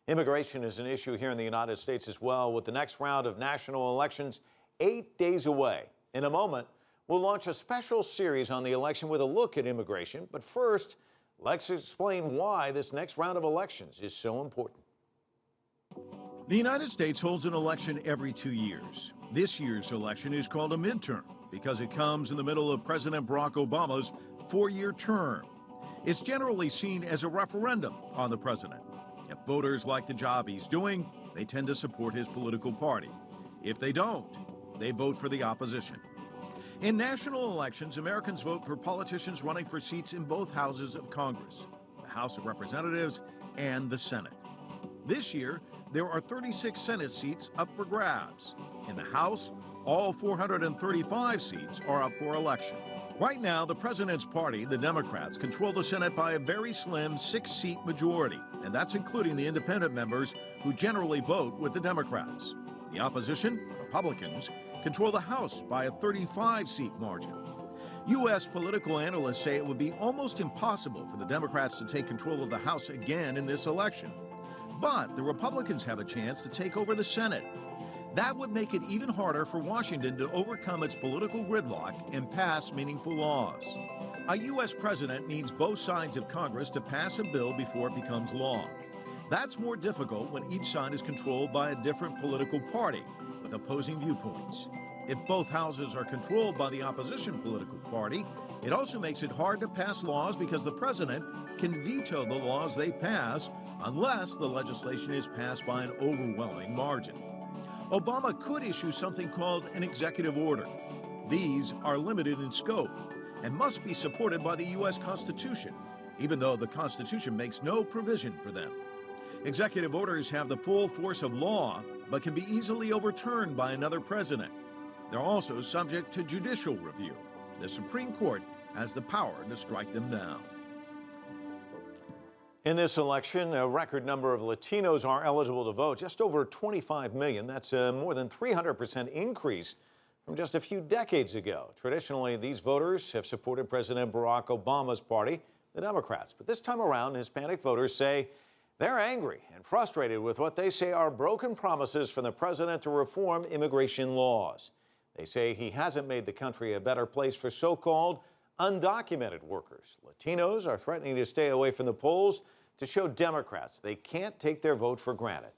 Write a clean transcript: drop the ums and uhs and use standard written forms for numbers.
Immigration is an issue here in the United States as well, with the next round of national elections 8 days away. In a moment, we'll launch a special series on the election with a look at immigration. But first, let's explain why this next round of elections is so important. The United States holds an election every 2 years. This year's election is called a midterm because it comes in the middle of President Barack Obama's 4-year term. It's generally seen as a referendum on the president. If voters like the job he's doing, they tend to support his political party. If they don't, they vote for the opposition. In national elections, Americans vote for politicians running for seats in both houses of Congress, the House of Representatives and the Senate. This year, there are 36 Senate seats up for grabs. In the House, all 435 seats are up for election. Right now, the president's party, the Democrats, control the Senate by a very slim 6-seat majority, and that's including the independent members who generally vote with the Democrats. The opposition, Republicans, control the House by a 35-seat margin. U.S. political analysts say it would be almost impossible for the Democrats to take control of the House again in this election. But the Republicans have a chance to take over the Senate. That would make it even harder for Washington to overcome its political gridlock and pass meaningful laws. A U.S. president needs both sides of Congress to pass a bill before it becomes law. That's more difficult when each side is controlled by a different political party with opposing viewpoints. If both houses are controlled by the opposition political party, it also makes it hard to pass laws because the president can veto the laws they pass unless the legislation is passed by an overwhelming margin. Obama could issue something called an executive order. These are limited in scope and must be supported by the U.S. Constitution, even though the Constitution makes no provision for them. Executive orders have the full force of law, but can be easily overturned by another president. They're also subject to judicial review. The Supreme Court has the power to strike them down. In this election, a record number of Latinos are eligible to vote, just over 25 million. That's a more than 300% increase from just a few decades ago. Traditionally, these voters have supported President Barack Obama's party, the Democrats. But this time around, Hispanic voters say they're angry and frustrated with what they say are broken promises from the president to reform immigration laws. They say he hasn't made the country a better place for so-called undocumented workers. Latinos are threatening to stay away from the polls to show Democrats they can't take their vote for granted.